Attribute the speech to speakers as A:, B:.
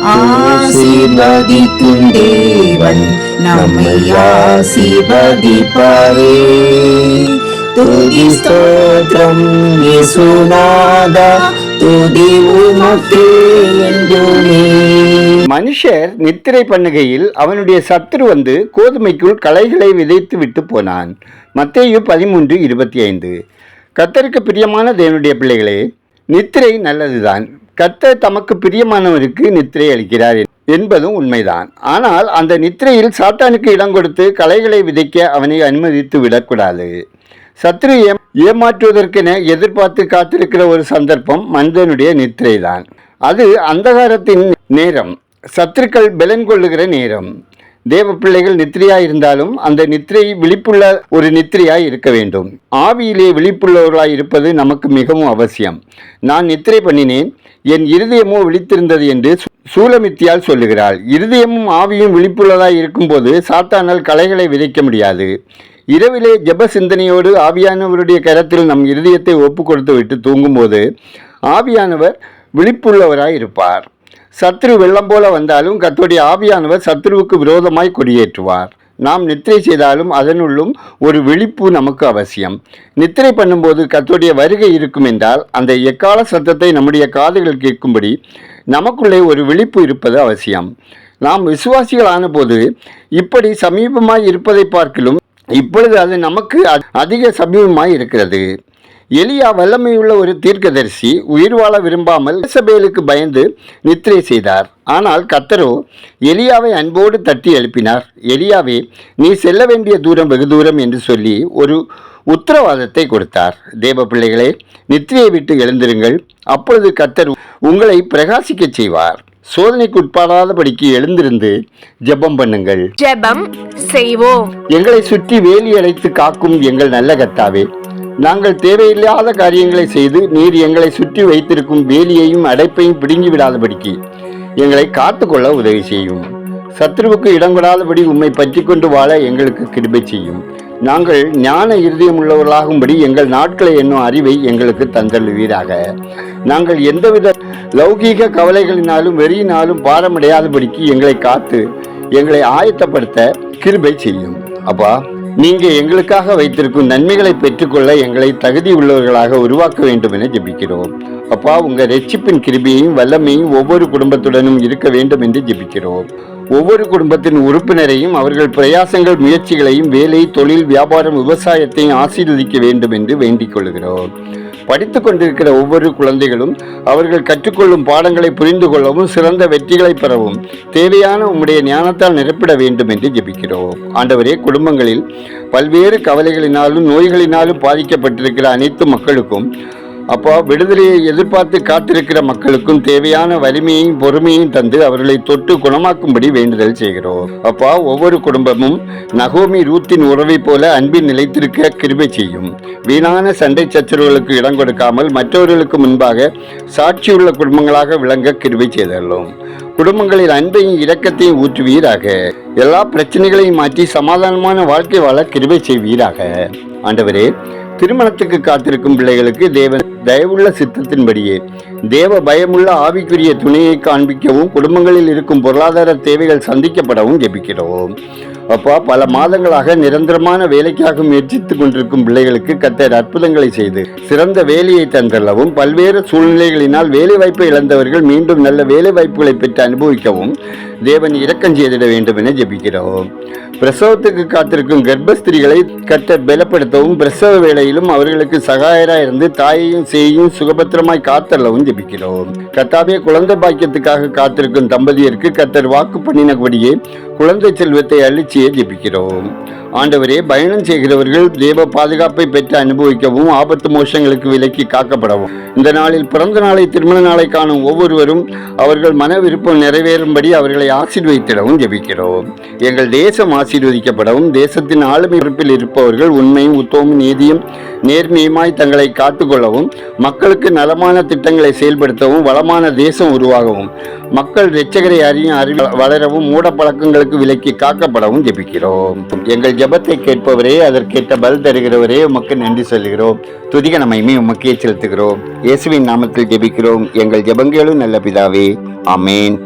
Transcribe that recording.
A: ஆசீர்வதிக்கும் தேவன் நம்மை ஆசீர்வதிப்பாரே. துதி ஸ்தோத்திரம் இயேசுநாதா, துதி உமக்கே என்றுமே.
B: மனுஷர் நித்திரை பண்ணுகையில் அவனுடைய சத்துரு வந்து கோதுமைக்குள் களைகளை விதைத்து விட்டு போனான். மத்தேயு 13:25. கர்த்தருக்கு பிரியமான தேவனுடைய பிள்ளைகளே, நித்திரை நல்லதுதான். கர்த்தர் தமக்கு பிரியமானவருக்கு நித்திரை அளிக்கிறார் என்பதும் உண்மைதான். ஆனால் அந்த நித்திரையில் சாத்தானுக்கு இடம் கொடுத்து களைகளை விதைக்க அவனை அனுமதித்து விடக்கூடாது. சத்துரு ஏமாற்றுவதற்கென எதிர்பார்த்து காத்திருக்கிற ஒரு சந்தர்ப்பம் மனிதனுடைய நித்திரை தான். அது அந்தகாரத்தின் நேரம், சத்துருக்கள் பலன் கொள்ளுகிற நேரம். தேவ பிள்ளைகள் நித்திரையாய் இருந்தாலும் அந்த நித்திரை விழிப்புள்ள ஒரு நித்திரையாய் இருக்க வேண்டும். ஆவியிலே விழிப்புள்ளவர்களாய் இருப்பது நமக்கு மிகவும் அவசியம். நான் நித்திரை பண்ணினேன், என் இருதயமோ விழித்திருந்தது என்று சூலமித்தியால் சொல்லுகிறாள். இருதயமும் ஆவியும் விழிப்புள்ளதாய் இருக்கும்போது சாத்தானால் களைகளை விதைக்க முடியாது. இரவிலே ஜெப சிந்தனையோடு ஆவியானவருடைய கரத்தில் நம் இருதயத்தை ஒப்பு கொடுத்து விட்டு தூங்கும்போது ஆவியானவர் விழிப்புள்ளவராய் இருப்பார். சத்ரு வெள்ளம் போல வந்தாலும் கர்த்தருடைய ஆவியானவர் சத்ருவுக்கு விரோதமாய் கொடியேற்றுவார். நாம் நித்திரை செய்தாலும் அதனுள்ளும் ஒரு விழிப்பு நமக்கு அவசியம். நித்திரை பண்ணும்போது கர்த்தருடைய வருகை இருக்கும் என்றால் அந்த எக்கால சத்தத்தை நம்முடைய காதுகள் கேட்கும்படி நமக்குள்ளே ஒரு விழிப்பு இருப்பது அவசியம். நாம் விசுவாசிகளான போது இப்படி சமீபமாய் இருப்பதை பார்க்கிலும் இப்பொழுது அது நமக்கு அதிக சமீபமாய் இருக்கிறது. எலியா வல்லமையுள்ள ஒரு தீர்க்கதரிசி, உயிர் வாழ விரும்பாமல் இசபேலுக்கு பயந்து நித்திரை செய்தார். ஆனால் கர்த்தரோ எலியாவை அன்போடு தட்டி எழுப்பினார். எலியாவே, நீ செல்ல வேண்டிய தூரம் வெகு தூரம் என்று சொல்லி ஒரு உத்தரவாதத்தை கொடுத்தார். தேவ பிள்ளைகளே, நித்திரையை விட்டு எழுந்திருங்கள். அப்பொழுது கர்த்தர் உங்களை பிரகாசிக்க செய்வார். சோதனைக்கு உட்படாதபடிக்கு எழுந்திருந்து ஜெபம் பண்ணுங்கள்.
C: ஜெபம் செய்வோம்.
B: எங்களை சுற்றி வேலி அடைத்து காக்கும் எங்கள் நல்ல கர்த்தாவே, நாங்கள் தேவையில்லாத காரியங்களை செய்து நீர் எங்களை சுற்றி வைத்திருக்கும் வேலியையும் அடைப்பையும் பிடுங்கி விடாதபடிக்கு எங்களை காத்துக்கொள்ள உதவி செய்யும். சத்ருவுக்கு இடங்கொடாதபடி உம்மை பற்றி கொண்டு வாழ எங்களுக்கு கிருபை செய்யும். நாங்கள் ஞான இருதயம் உள்ளவர்களாகும்படி எங்கள் நாட்களை என்னும் அறிவை எங்களுக்கு தந்தள்ளுவீராக. நாங்கள் எந்தவித லௌகீக கவலைகளினாலும் வெறியினாலும் பாரமடையாதபடிக்கு எங்களை காத்து எங்களை ஆயத்தப்படுத்த கிருபை செய்யும். அப்பா, நீங்க எங்களுக்காக வைத்திருக்கும் நன்மைகளை பெற்றுக்கொள்ள எங்களை தகுதி உள்ளவர்களாக உருவாக்க வேண்டும் என ஜெபிக்கிறோம். அப்பா, உங்க ரட்சிப்பின் கிருபையையும் வல்லமையும் ஒவ்வொரு குடும்பத்துடனும் இருக்க வேண்டும் என்று ஜெபிக்கிறோம். ஒவ்வொரு குடும்பத்தின் உறுப்பினரையும் அவர்கள் பிரயாசங்கள், முயற்சிகளையும், வேலை, தொழில், வியாபாரம், விவசாயத்தையும் ஆசீர்வதிக்க வேண்டும் என்று வேண்டிக் கொள்கிறோம். படித்து கொண்டிருக்கிற ஒவ்வொரு குழந்தைகளும் அவர்கள் கற்றுக்கொள்ளும் பாடங்களை புரிந்து கொள்ளவும் சிறந்த வெற்றிகளை பெறவும் தேவையான உம்முடைய ஞானத்தால் நிரப்பிட வேண்டும் என்று ஜெபிக்கிறோம். ஆண்டவரே, குடும்பங்களில் பல்வேறு கவலைகளினாலும் நோய்களினாலும் பாதிக்கப்பட்டிருக்கிற அனைத்து மக்களுக்கும், அப்பா, விடுதலையை எதிர்பார்த்து காத்திருக்கிற மக்களுக்கும் தேவையான வலிமையையும் பொறுமையையும் தந்து அவர்களை தொட்டு குணமாக்கும்படி வேண்டுதல் செய்கிறோம். அப்பா, ஒவ்வொரு குடும்பமும் நகோமி ரூத்தின் உறவை போல அன்பின் நிலைத்திருக்க கிருபை செய்யும். வீணான சண்டை சச்சரவுகளுக்கு இடம் கொடுக்காமல் மற்றவர்களுக்கு முன்பாக சாட்சியுள்ள குடும்பங்களாக விளங்க கிருபை செய்தள்ளோம். குடும்பங்களில் அன்பையும் இரக்கத்தையும் ஊற்றுவீராக. எல்லா பிரச்சனைகளையும் மாற்றி சமாதானமான வாழ்க்கை வாழ கிருபை செய்வீராக. ஆண்டவரே, திருமணத்துக்கு காத்திருக்கும் பிள்ளைகளுக்கு தேவன் தயவுள்ள சித்தத்தின்படியே தேவ பயமுள்ள ஆவிக்குரிய துணையை காண்பிக்கவும் குடும்பங்களில் இருக்கும் பொருளாதார தேவைகள் சந்திக்கப்படவும் ஜெபிக்கிறோம். அப்பா, பல மாதங்களாக நிரந்தரமான வேலைக்காக முயற்சித்துக் கொண்டிருக்கும் பிள்ளைகளுக்கு கர்த்தர் அற்புதங்களை செய்து சிறந்த வேலையை தந்தள்ளவும், பல்வேறு சூழ்நிலைகளினால் வேலை வாய்ப்பை இழந்தவர்கள் மீண்டும் நல்ல வேலை வாய்ப்புகளை பெற்று அனுபவிக்கவும் தேவன் இரக்கம் செய்திட வேண்டும் என ஜெபிக்கிறோம். பிரசவத்துக்கு காத்திருக்கும் கர்ப்பஸ்திரிகளை கர்த்தர் பலப்படுத்தவும், பிரசவ வேளையிலும் அவர்களுக்கு சகாயராக இருந்து தாயையும் சேயையும் சுகபத்திரமாய் காத்தள்ளவும் ஜெபிக்கிறோம். கர்த்தாவே, குழந்தை பாக்கியத்துக்காக காத்திருக்கும் தம்பதியருக்கு கர்த்தர் வாக்கு பண்ணினபடியே குழந்தை செல்வத்தை அழிச்சியே ஜெபிக்கிறோம். ஆண்டவரே, பயணம் செய்கிறவர்கள் தேவ பாதுகாப்பை பெற்று அனுபவிக்கவும், ஆபத்து மோசங்களுக்கு விலக்கி காக்கப்படவும், இந்த நாளில் பிறந்த நாளை, திருமண நாளை காணும் ஒவ்வொருவரும் அவர்கள் மன விருப்பம் நிறைவேறும்படி அவர்களை ஆசீர்வதித்திடவும் ஜெபிக்கிறோம். எங்கள் தேசம் ஆசீர்வதிக்கப்படவும், தேசத்தின் ஆளுமை பொறுப்பில் இருப்பவர்கள் உண்மையும் உத்தமும் நீதியும் நேர்மையுமாய் தங்களை காத்துக்கொள்ளவும், மக்களுக்கு நலமான திட்டங்களை செயல்படுத்தவும், வளமான தேசம் உருவாகவும், மக்கள் இரட்சகரை அறியும் அறிவு வளரவும், மூட பழக்கங்களுக்கு விலக்கி காக்கப்படவும் ஜெபிக்கிறோம். எங்கள் ஜெபத்தை கேட்பவரே, அதற்கேற்ற பதில் தருகிறவரே, உமக்கு நன்றி சொல்கிறோம். துதிக நம்மையுமே உமக்கே செலுத்துகிறோம். இயேசுவின் நாமத்தில் ஜெபிக்கிறோம் எங்கள் ஜெபங்களும் நல்ல பிதாவே. ஆமேன்.